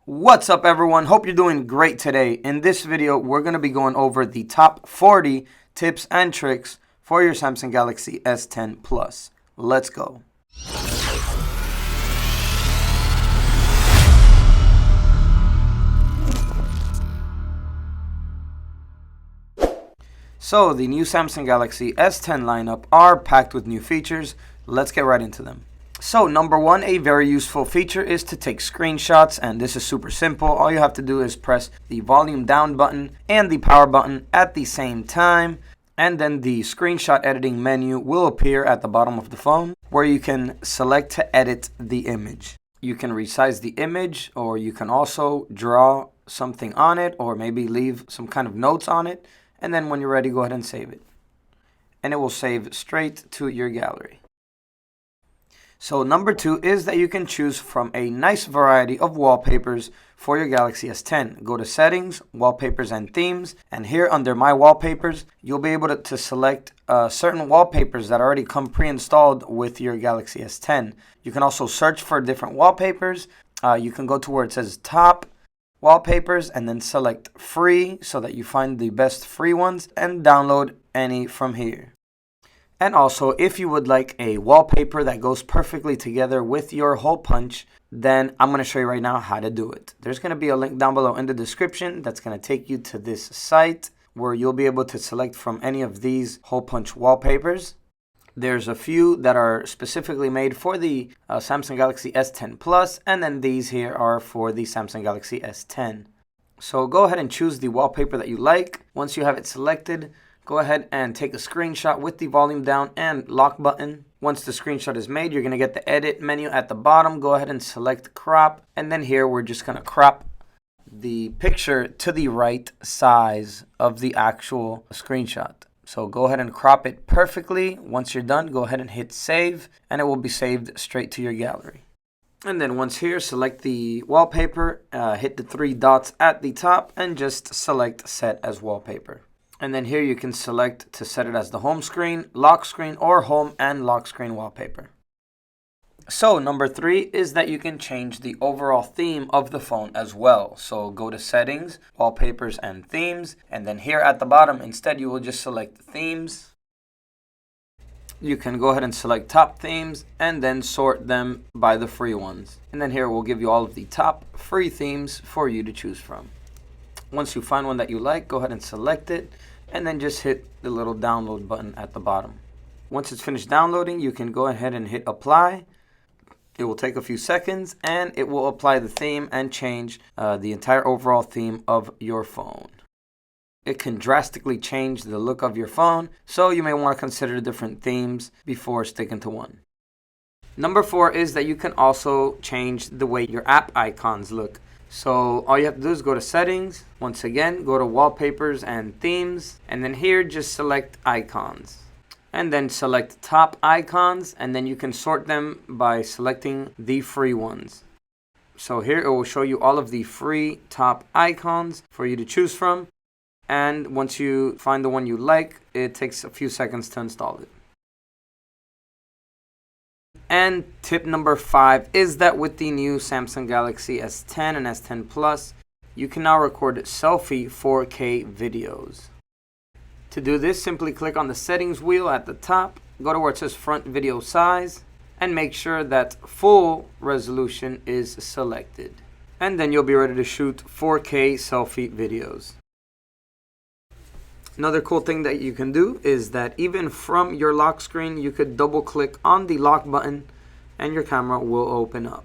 What's up everyone? Hope you're doing great today. In this video, we're going to be going over the top 40 tips and tricks for your Samsung Galaxy S10 Plus. Let's go. So the new Samsung Galaxy S10 lineup are packed with new features. Let's get right into them. So number one, a very useful feature is to take screenshots, and this is super simple. All you have to do is press the volume down button and the power button at the same time, and then the screenshot editing menu will appear at the bottom of the phone where you can select to edit the image. You can resize the image, or you can also draw something on it, or maybe leave some kind of notes on it, and then when you're ready, go ahead and save it. And it will save straight to your gallery. So number two is that you can choose from a nice variety of wallpapers for your Galaxy S10. Go to Settings, Wallpapers and Themes, and here under My Wallpapers, you'll be able to select certain wallpapers that already come pre-installed with your Galaxy S10. You can also search for different wallpapers. You can go to where it says Top Wallpapers and then select Free so that you find the best free ones and download any from here. And also, if you would like a wallpaper that goes perfectly together with your hole punch, then I'm going to show you right now how to do it. There's going to be a link down below in the description that's going to take you to this site where you'll be able to select from any of these hole punch wallpapers. There's a few that are specifically made for the Samsung Galaxy S10 Plus, and then these here are for the Samsung Galaxy S10. So go ahead and choose the wallpaper that you like. Once you have it selected, go ahead and take a screenshot with the volume down and lock button. Once the screenshot is made, you're going to get the edit menu at the bottom. Go ahead and select crop. And then here, we're just going to crop the picture to the right size of the actual screenshot. So go ahead and crop it perfectly. Once you're done, go ahead and hit save, and it will be saved straight to your gallery. And then once here, select the wallpaper, hit the three dots at the top, and just select Set as Wallpaper. And then here you can select to set it as the home screen, lock screen, or home and lock screen wallpaper. So number three is that you can change the overall theme of the phone as well. So go to Settings, Wallpapers and Themes, and then here at the bottom, instead you will just select Themes. You can go ahead and select top themes and then sort them by the free ones. And then here we'll give you all of the top free themes for you to choose from. Once you find one that you like, go ahead and select it, and then just hit the little download button at the bottom. Once it's finished downloading, you can go ahead and hit apply. It will take a few seconds, and it will apply the theme and change the entire overall theme of your phone. It can drastically change the look of your phone, so you may want to consider different themes before sticking to one. Number four is that you can also change the way your app icons look. So all you have to do is go to Settings, once again, go to Wallpapers and Themes, and then here just select Icons. And then select Top Icons, and then you can sort them by selecting the free ones. So here it will show you all of the free top icons for you to choose from. And once you find the one you like, it takes a few seconds to install it. And tip number five is that with the new Samsung Galaxy S10 and S10 Plus, you can now record selfie 4K videos. To do this, simply click on the settings wheel at the top, go to where it says front video size, and make sure that full resolution is selected. And then you'll be ready to shoot 4K selfie videos. Another cool thing that you can do is that even from your lock screen, you could double click on the lock button and your camera will open up.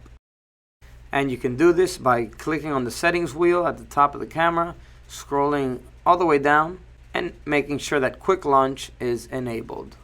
And you can do this by clicking on the settings wheel at the top of the camera, scrolling all the way down, and making sure that quick launch is enabled.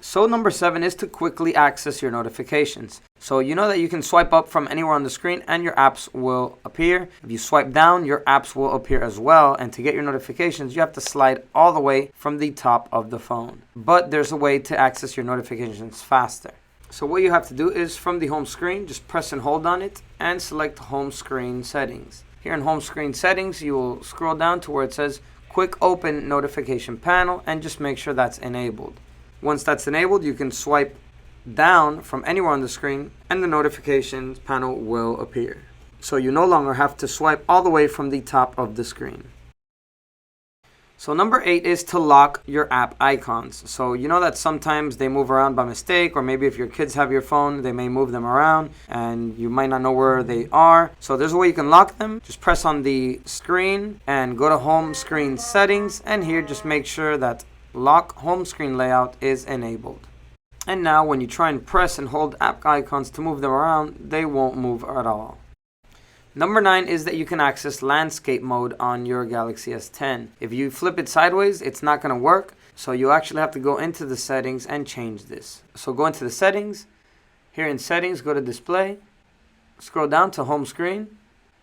So number seven is to quickly access your notifications. So you know that you can swipe up from anywhere on the screen and your apps will appear. If you swipe down, your apps will appear as well. And to get your notifications, you have to slide all the way from the top of the phone. But there's a way to access your notifications faster. So what you have to do is from the home screen, just press and hold on it and select home screen settings. Here in home screen settings, you will scroll down to where it says Quick Open Notification Panel and just make sure that's enabled. Once that's enabled, you can swipe down from anywhere on the screen and the notifications panel will appear. So you no longer have to swipe all the way from the top of the screen. So number 8 is to lock your app icons. So you know that sometimes they move around by mistake, or maybe if your kids have your phone, they may move them around and you might not know where they are. So there's a way you can lock them. Just press on the screen and go to home screen settings, and here just make sure that lock home screen layout is enabled. And now when you try and press and hold app icons to move them around, they won't move at all. Number 9 is that you can access landscape mode on your Galaxy S10. If you flip it sideways, it's not going to work. So you actually have to go into the settings and change this. So go into the settings. Here in settings, go to display. Scroll down to home screen.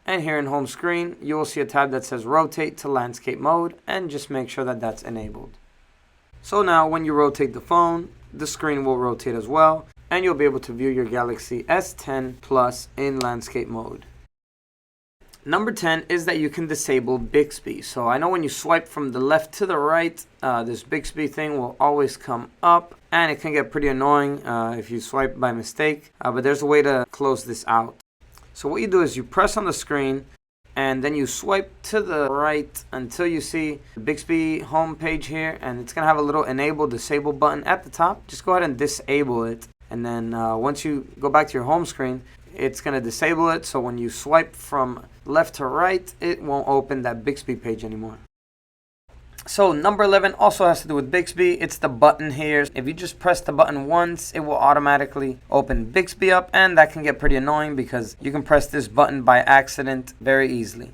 And here in home screen, you will see a tab that says rotate to landscape mode. And just make sure that that's enabled. So now when you rotate the phone, the screen will rotate as well. And you'll be able to view your Galaxy S10 Plus in landscape mode. Number 10 is that you can disable BIXBY. So I know when you swipe from the left to the right, this BIXBY thing will always come up, and it can get pretty annoying if you swipe by mistake, but there's a way to close this out. So what you do is you press on the screen and then you swipe to the right until you see the BIXBY home page here, and it's going to have a little enable disable button at the top. Just go ahead and disable it, and then once you go back to your home screen, it's going to disable it, so when you swipe from left to right, it won't open that BIXBY page anymore. So number 11 also has to do with BIXBY. It's the button here. If you just press the button once, it will automatically open BIXBY up, and that can get pretty annoying because you can press this button by accident very easily.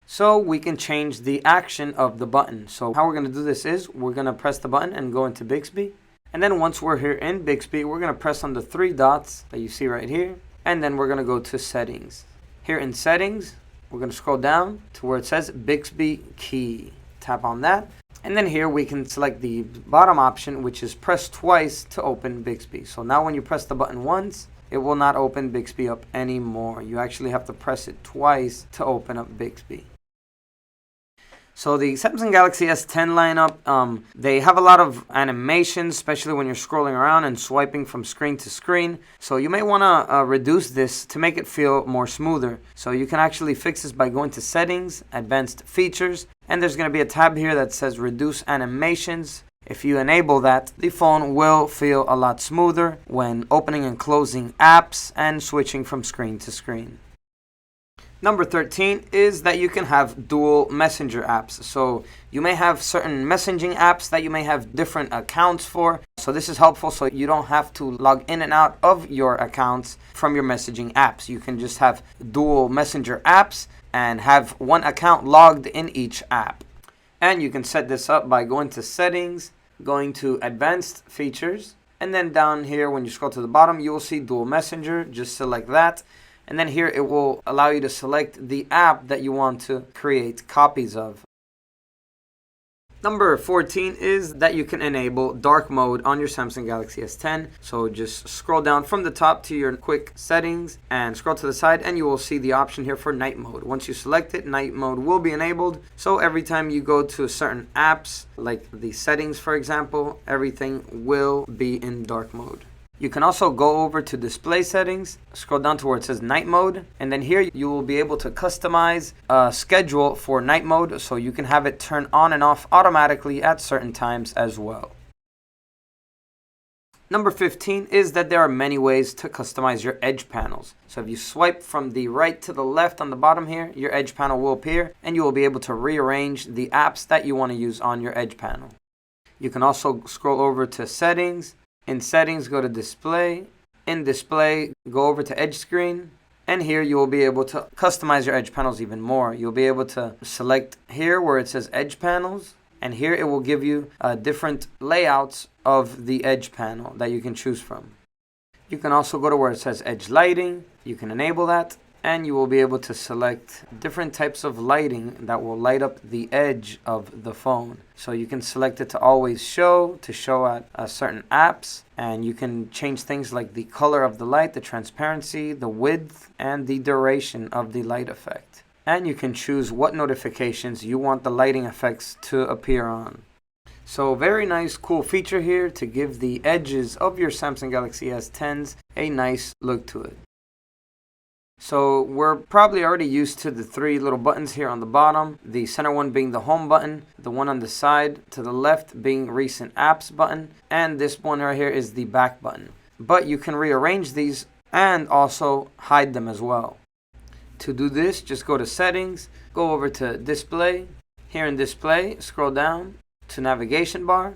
So we can change the action of the button. So how we're going to do this is we're going to press the button and go into BIXBY. And then once we're here in BIXBY, we're going to press on the 3 dots that you see right here. And then we're going to go to settings. Here in settings, we're going to scroll down to where it says BIXBY key. Tap on that. And then here we can select the bottom option, which is press twice to open BIXBY. So now when you press the button once, it will not open BIXBY up anymore. You actually have to press it twice to open up BIXBY. So the Samsung Galaxy S10 lineup, they have a lot of animations, especially when you're scrolling around and swiping from screen to screen. So you may want to reduce this to make it feel more smoother. So you can actually fix this by going to settings, advanced features, and there's going to be a tab here that says reduce animations. If you enable that, the phone will feel a lot smoother when opening and closing apps and switching from screen to screen. Number 13 is that you can have dual messenger apps. So you may have certain messaging apps that you may have different accounts for. So this is helpful so you don't have to log in and out of your accounts from your messaging apps. You can just have dual messenger apps and have one account logged in each app. And you can set this up by going to settings, going to advanced features, and then down here when you scroll to the bottom, you will see dual messenger. Just select that. And then here it will allow you to select the app that you want to create copies of. Number 14 is that you can enable dark mode on your Samsung Galaxy S10. So just scroll down from the top to your quick settings and scroll to the side, and you will see the option here for night mode. Once you select it, night mode will be enabled. So every time you go to certain apps, like the settings for example, everything will be in dark mode. You can also go over to display settings, scroll down to where it says night mode, and then here you will be able to customize a schedule for night mode so you can have it turn on and off automatically at certain times as well. Number 15 is that there are many ways to customize your edge panels. So if you swipe from the right to the left on the bottom here, your edge panel will appear and you will be able to rearrange the apps that you want to use on your edge panel. You can also scroll over to settings. In settings, go to display. In display, go over to edge screen. And here you will be able to customize your edge panels even more. You'll be able to select here where it says edge panels. And here it will give you different layouts of the edge panel that you can choose from. You can also go to where it says edge lighting. You can enable that. And you will be able to select different types of lighting that will light up the edge of the phone. So you can select it to always show, to show at certain apps. And you can change things like the color of the light, the transparency, the width, and the duration of the light effect. And you can choose what notifications you want the lighting effects to appear on. So very nice, cool feature here to give the edges of your Samsung Galaxy S10s a nice look to it. So we're probably already used to the three little buttons here on the bottom, the center one being the home button, the one on the side to the left being recent apps button, and this one right here is the back button. But you can rearrange these and also hide them as well. To do this, just go to settings, go over to display. Here in display, scroll down to navigation bar,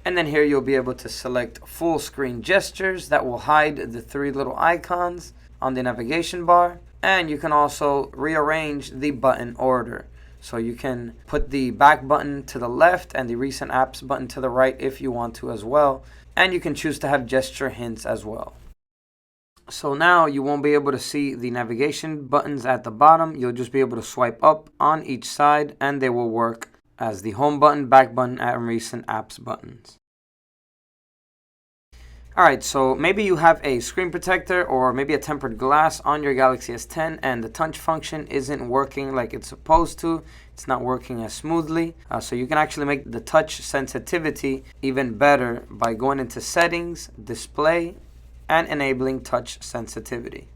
and then here you'll be able to select full screen gestures that will hide the three little icons on the navigation bar. And you can also rearrange the button order. So you can put the back button to the left and the recent apps button to the right if you want to as well. And you can choose to have gesture hints as well. So now you won't be able to see the navigation buttons at the bottom. You'll just be able to swipe up on each side and they will work as the home button, back button, and recent apps buttons. Alright, so maybe you have a screen protector or maybe a tempered glass on your Galaxy S10 and the touch function isn't working like it's supposed to. It's not working as smoothly. So you can actually make the touch sensitivity even better by going into settings, display, and enabling touch sensitivity.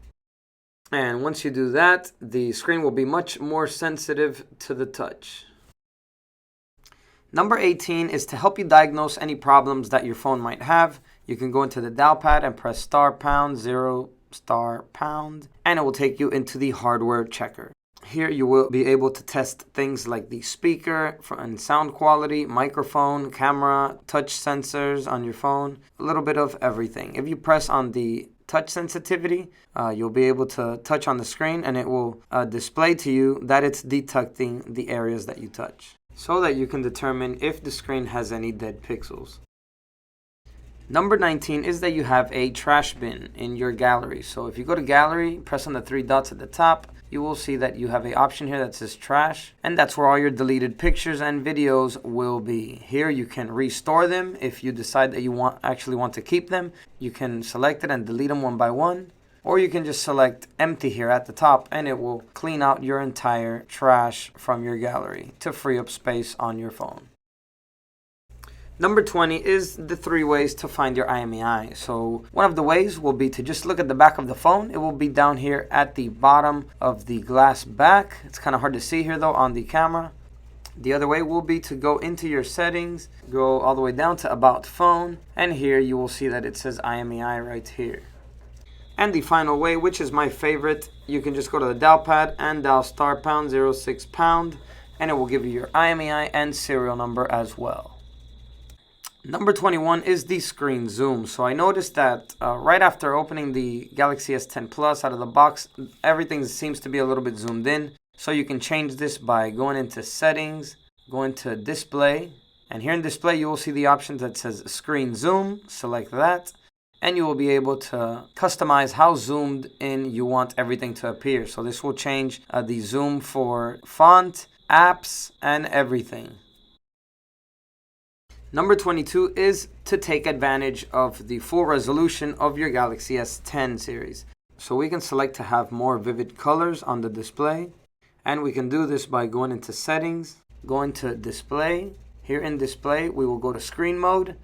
And once you do that, the screen will be much more sensitive to the touch. Number 18 is to help you diagnose any problems that your phone might have. You can go into the dial pad and press *#0*#, and it will take you into the hardware checker. Here you will be able to test things like the speaker and sound quality, microphone, camera, touch sensors on your phone, a little bit of everything. If you press on the touch sensitivity, you'll be able to touch on the screen and it will display to you that it's detecting the areas that you touch, so that you can determine if the screen has any dead pixels. Number 19 is that you have a trash bin in your gallery. So if you go to gallery, press on the three dots at the top, you will see that you have an option here that says trash, and that's where all your deleted pictures and videos will be. Here you can restore them if you decide that you actually want to keep them. You can select it and delete them one by one, or you can just select empty here at the top and it will clean out your entire trash from your gallery to free up space on your phone. Number 20 is the 3 ways to find your IMEI. So one of the ways will be to just look at the back of the phone. It will be down here at the bottom of the glass back. It's kind of hard to see here though on the camera. The other way will be to go into your settings, go all the way down to About Phone, and here you will see that it says IMEI right here. And the final way, which is my favorite, you can just go to the dial pad and dial *#06#, and it will give you your IMEI and serial number as well. Number 21 is the screen zoom. So I noticed that right after opening the Galaxy S10 Plus out of the box, everything seems to be a little bit zoomed in. So you can change this by going into settings, going to display, and here in display you will see the option that says screen zoom. Select that, and you will be able to customize how zoomed in you want everything to appear. So this will change the zoom for font, apps, and everything. Number 22 is to take advantage of the full resolution of your Galaxy S10 series. So we can select to have more vivid colors on the display. And we can do this by going into settings, going to display. Here in display, we will go to screen mode.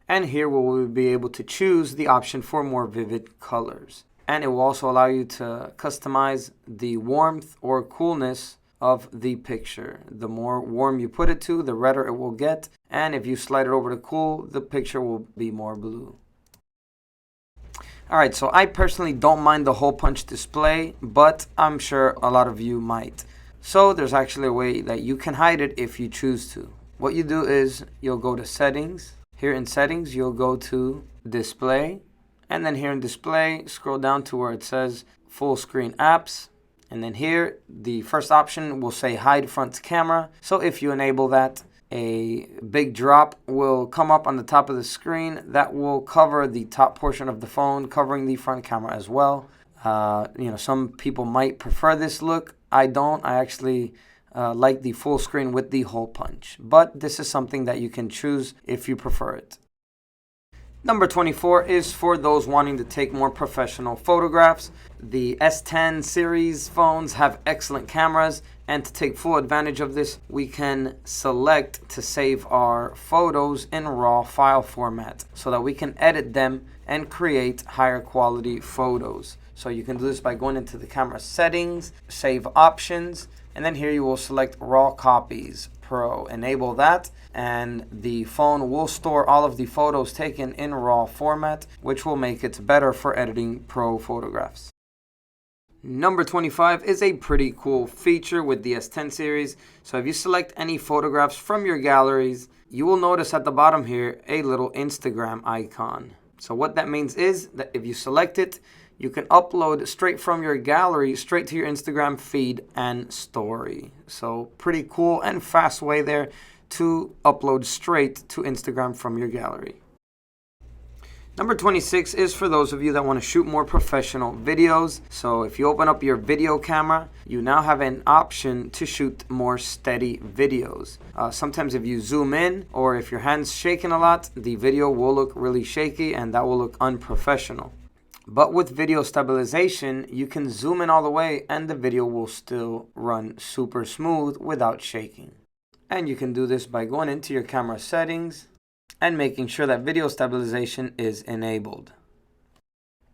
And here we will be able to choose the option for more vivid colors. And it will also allow you to customize the warmth or coolness of the picture. The more warm you put it to, the redder it will get. And if you slide it over to cool, the picture will be more blue. Alright, so I personally don't mind the hole punch display, but I'm sure a lot of you might. So there's actually a way that you can hide it if you choose to. What you do is you'll go to settings. Here in settings, you'll go to display. And then here in display, scroll down to where it says full screen apps. And then here, the first option will say hide front camera. So if you enable that, a big drop will come up on the top of the screen that will cover the top portion of the phone, covering the front camera as well. Some people might prefer this look. I don't. I actually like the full screen with the hole punch. But this is something that you can choose if you prefer it. Number 24 is for those wanting to take more professional photographs. The S10 series phones have excellent cameras, and to take full advantage of this, we can select to save our photos in RAW file format so that we can edit them and create higher quality photos. So you can do this by going into the camera settings, save options, and then here you will select raw copies pro. Enable that, and the phone will store all of the photos taken in raw format, which will make it better for editing pro photographs. Number 25 is a pretty cool feature with the S10 series. So if you select any photographs from your galleries, you will notice at the bottom here a little Instagram icon. So what that means is that if you select it, you can upload straight from your gallery straight to your Instagram feed and story. So pretty cool and fast way there to upload straight to Instagram from your gallery. Number 26 is for those of you that want to shoot more professional videos. So if you open up your video camera, you now have an option to shoot more steady videos. Sometimes if you zoom in or if your hand's shaking a lot, the video will look really shaky and that will look unprofessional. But with video stabilization, you can zoom in all the way and the video will still run super smooth without shaking. And you can do this by going into your camera settings and making sure that video stabilization is enabled.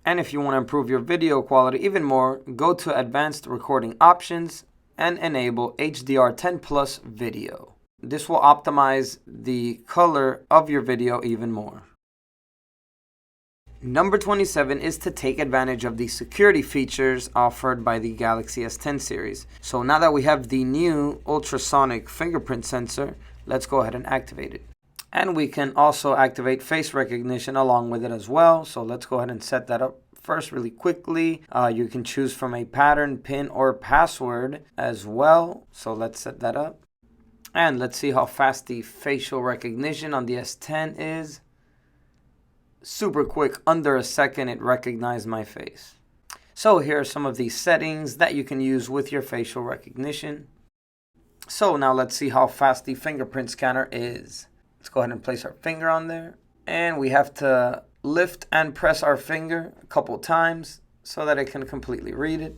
And if you want to improve your video quality even more, go to Advanced Recording Options and enable HDR10 Plus Video. This will optimize the color of your video even more. Number 27 is to take advantage of the security features offered by the Galaxy S10 series. So now that we have the new ultrasonic fingerprint sensor, let's go ahead and activate it. And we can also activate face recognition along with it as well. So let's go ahead and set that up first really quickly. You can choose from a pattern, PIN, or password as well. So let's set that up. And let's see how fast the facial recognition on the S10 is. Super quick, under a second it recognized my face. So here are some of the settings that you can use with your facial recognition. So now let's see how fast the fingerprint scanner is. Let's go ahead and place our finger on there. And we have to lift and press our finger a couple times so that it can completely read it.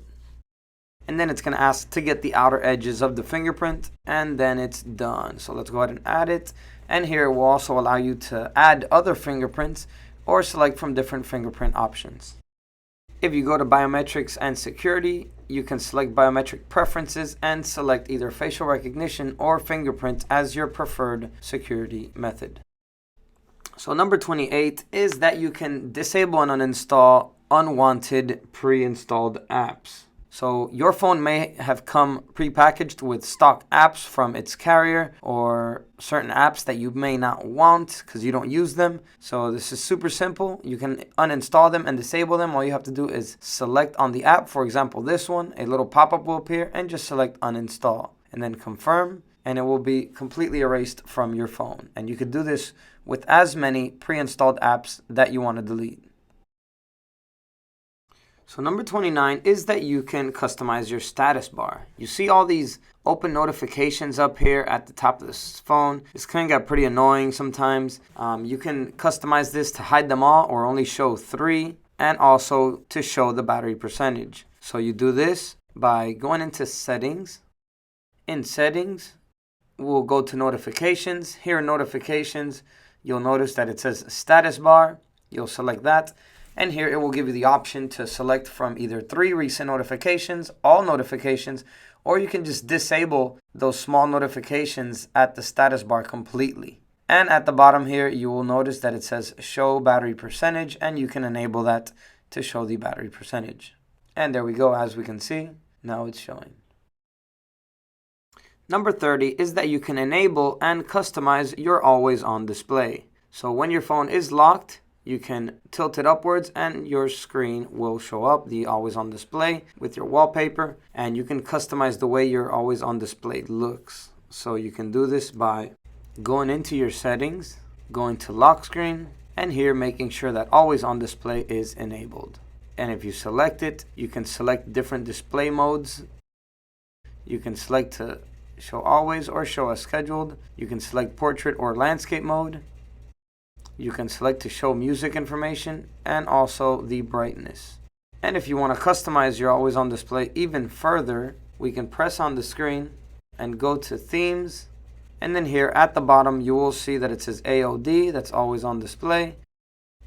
And then it's going to ask to get the outer edges of the fingerprint, and then it's done. So let's go ahead and add it. And here it will also allow you to add other fingerprints or select from different fingerprint options. If you go to biometrics and security, you can select biometric preferences and select either facial recognition or fingerprint as your preferred security method. So number 28 is that you can disable and uninstall unwanted pre-installed apps. So your phone may have come prepackaged with stock apps from its carrier or certain apps that you may not want because you don't use them. So this is super simple. You can uninstall them and disable them. All you have to do is select on the app. For example, this one, a little pop-up will appear and just select uninstall and then confirm, and it will be completely erased from your phone. And you could do this with as many pre-installed apps that you want to delete. So number 29 is that you can customize your status bar. You see all these open notifications up here at the top of this phone. This can get pretty annoying sometimes. You can customize this to hide them all or only show 3, and also to show the battery percentage. So you do this by going into settings. In settings, we'll go to notifications. Here in notifications, you'll notice that it says status bar. You'll select that. And here it will give you the option to select from either 3 recent notifications, all notifications, or you can just disable those small notifications at the status bar completely. And at the bottom here, you will notice that it says show battery percentage, and you can enable that to show the battery percentage. And there we go, as we can see, now it's showing. Number 30 is that you can enable and customize your always on display. So when your phone is locked, you can tilt it upwards and your screen will show up, the always on display with your wallpaper, and you can customize the way your always on display looks. So you can do this by going into your settings, going to lock screen, and here making sure that always on display is enabled. And if you select it, you can select different display modes. You can select to show always or show as scheduled. You can select portrait or landscape mode. You can select to show music information and also the brightness. And if you want to customize your always on display even further, we can press on the screen and go to themes. And then here at the bottom, you will see that it says AOD, that's always on display.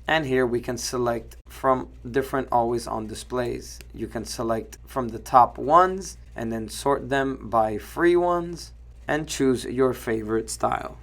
And here we can select from different always on displays. You can select from the top ones and then sort them by free ones and choose your favorite style.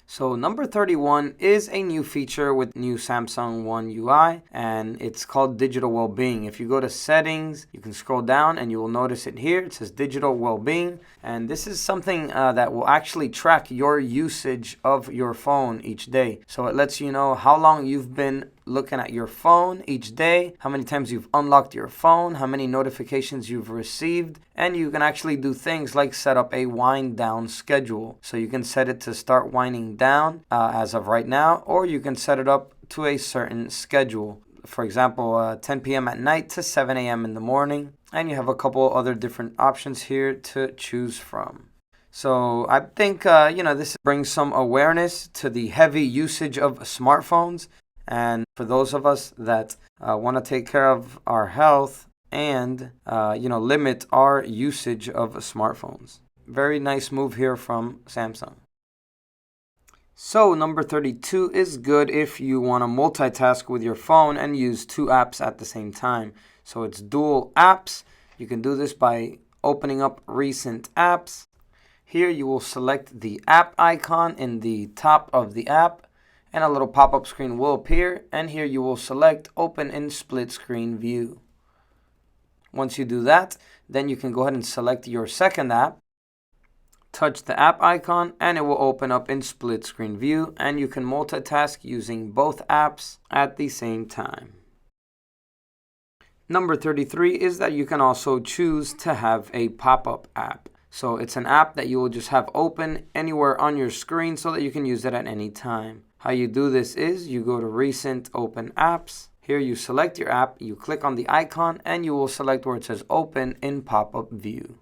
So number 31 is a new feature with new Samsung One UI, and it's called Digital Wellbeing. If you go to settings, you can scroll down and you will notice it here. It says Digital Wellbeing, and this is something that will actually track your usage of your phone each day. So it lets you know how long you've been looking at your phone each day, how many times you've unlocked your phone, how many notifications you've received, and you can actually do things like set up a wind down schedule. So you can set it to start winding down as of right now, or you can set it up to a certain schedule. For example, 10 p.m. at night to 7 a.m. in the morning, and you have a couple other different options here to choose from. So I think, this brings some awareness to the heavy usage of smartphones. And for those of us that want to take care of our health and, limit our usage of smartphones. Very nice move here from Samsung. So number 32 is good if you want to multitask with your phone and use two apps at the same time. So it's dual apps. You can do this by opening up recent apps. Here you will select the app icon in the top of the app, and a little pop-up screen will appear, and here you will select Open in Split Screen View. Once you do that, then you can go ahead and select your second app, touch the app icon, and it will open up in Split Screen View, and you can multitask using both apps at the same time. Number 33 is that you can also choose to have a pop-up app. So it's an app that you will just have open anywhere on your screen so that you can use it at any time. How you do this is you go to Recent Open Apps. Here you select your app, you click on the icon, and you will select where it says Open in Pop-Up View.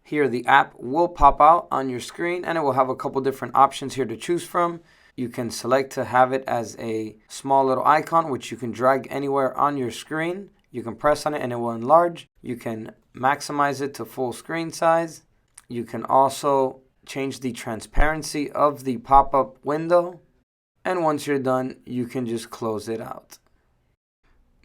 Here the app will pop out on your screen, and it will have a couple different options here to choose from. You can select to have it as a small little icon, which you can drag anywhere on your screen. You can press on it and it will enlarge. You can maximize it to full screen size. You can also change the transparency of the pop-up window. And once you're done, you can just close it out.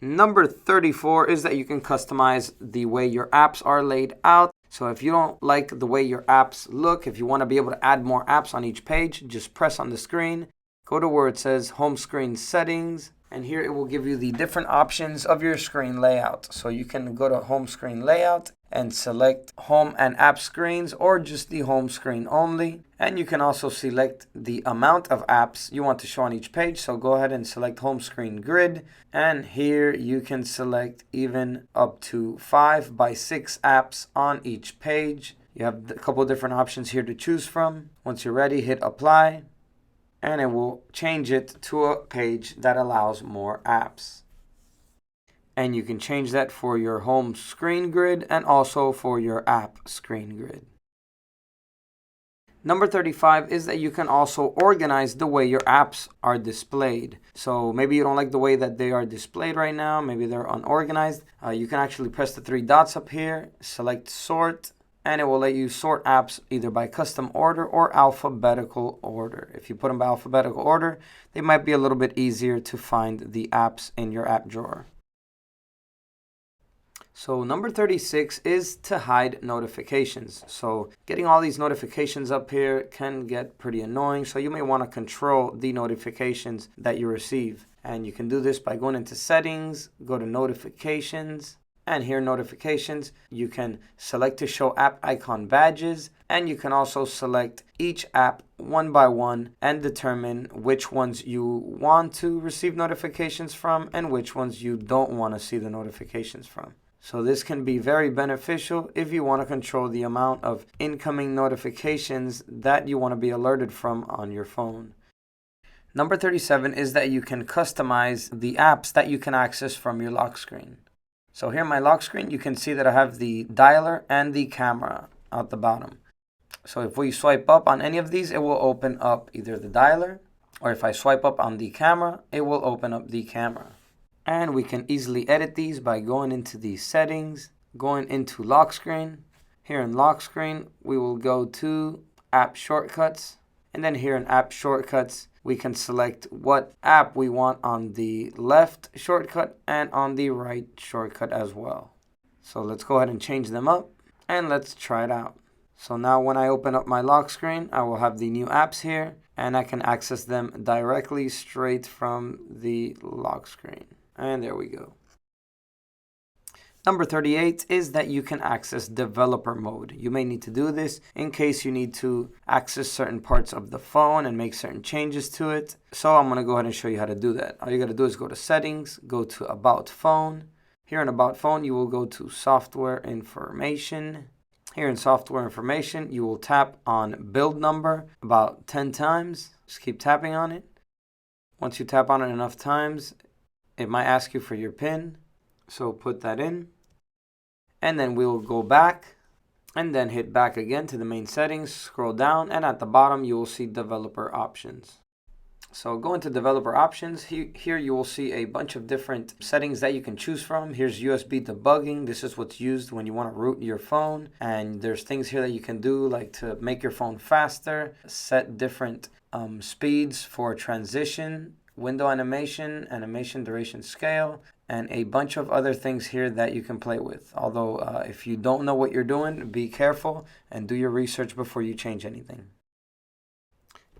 Number 34 is that you can customize the way your apps are laid out. So if you don't like the way your apps look, if you want to be able to add more apps on each page, just press on the screen, go to where it says Home Screen Settings, and here it will give you the different options of your screen layout. So you can go to Home Screen Layout and select Home and App Screens, or just the home screen only. And you can also select the amount of apps you want to show on each page. So go ahead and select Home Screen Grid. And here you can select even up to 5 by 6 apps on each page. You have a couple different options here to choose from. Once you're ready, hit Apply, and it will change it to a page that allows more apps. And you can change that for your home screen grid and also for your app screen grid. Number 35 is that you can also organize the way your apps are displayed. So maybe you don't like the way that they are displayed right now. Maybe they're unorganized. You can actually press the 3 dots up here, select Sort, and it will let you sort apps either by custom order or alphabetical order. If you put them by alphabetical order, they might be a little bit easier to find the apps in your app drawer. So number 36 is to hide notifications. So getting all these notifications up here can get pretty annoying. So you may want to control the notifications that you receive. And you can do this by going into Settings, go to Notifications, and here Notifications, you can select to show app icon badges, and you can also select each app one by one and determine which ones you want to receive notifications from and which ones you don't want to see the notifications from. So this can be very beneficial if you want to control the amount of incoming notifications that you want to be alerted from on your phone. Number 37 is that you can customize the apps that you can access from your lock screen. So here in my lock screen, you can see that I have the dialer and the camera at the bottom. So if we swipe up on any of these, it will open up either the dialer, or if I swipe up on the camera, it will open up the camera. And we can easily edit these by going into the settings, going into lock screen. Here in lock screen, we will go to app shortcuts. And then here in app shortcuts, we can select what app we want on the left shortcut and on the right shortcut as well. So let's go ahead and change them up and let's try it out. So now when I open up my lock screen, I will have the new apps here and I can access them directly straight from the lock screen. And there we go. Number 38 is that you can access developer mode. You may need to do this in case you need to access certain parts of the phone and make certain changes to it. So I'm going to go ahead and show you how to do that. All you got to do is go to settings, go to about phone. Here in about phone, you will go to software information. Here in software information, you will tap on build number about 10 times. Just keep tapping on it. Once you tap on it enough times, it might ask you for your PIN. So put that in, and then we will go back and then hit back again to the main settings, scroll down, and at the bottom you will see developer options. So go into developer options. Here you will see a bunch of different settings that you can choose from. Here's USB debugging. This is what's used when you want to root your phone, and there's things here that you can do like to make your phone faster, set different speeds for transition, window animation, animation duration scale, and a bunch of other things here that you can play with. Although if you don't know what you're doing, be careful and do your research before you change anything.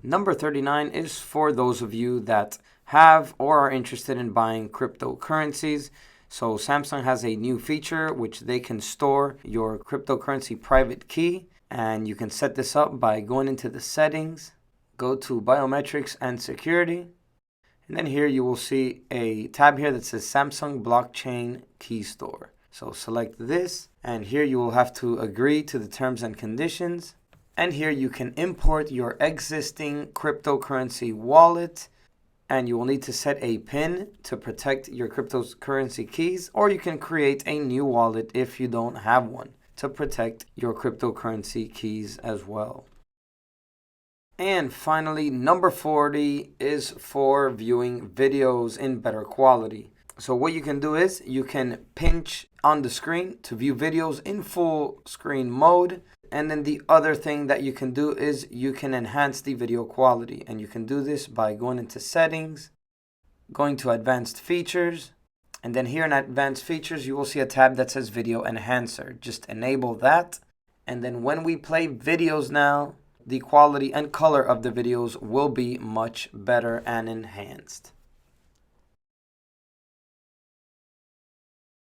Number 39 is for those of you that have or are interested in buying cryptocurrencies. So Samsung has a new feature which they can store your cryptocurrency private key, and you can set this up by going into the settings, go to biometrics and security. And then here you will see a tab here that says Samsung Blockchain KEYSTORE. So select this, and here you will have to agree to the terms and conditions. And here you can import your existing cryptocurrency wallet, and you will need to set a PIN to protect your cryptocurrency keys, or you can create a new wallet if you don't have one to protect your cryptocurrency keys as well. And finally, number 40 is for viewing videos in better quality. So what you can do is you can pinch on the screen to view videos in full screen mode. And then the other thing that you can do is you can enhance the video quality. And you can do this by going into settings, going to advanced features. And then here in advanced features, you will see a tab that says video enhancer. Just enable that. And then when we play videos now, the quality and color of the videos will be much better and enhanced.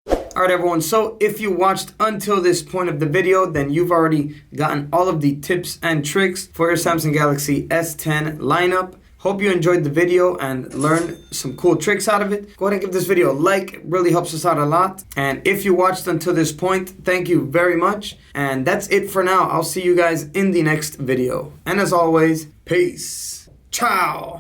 Alright everyone, so if you watched until this point of the video, then you've already gotten all of the tips and tricks for your Samsung Galaxy S10 lineup. Hope you enjoyed the video and learned some cool tricks out of it. Go ahead and give this video a like. It really helps us out a lot. And if you watched until this point, thank you very much. And that's it for now. I'll see you guys in the next video. And as always, peace. Ciao.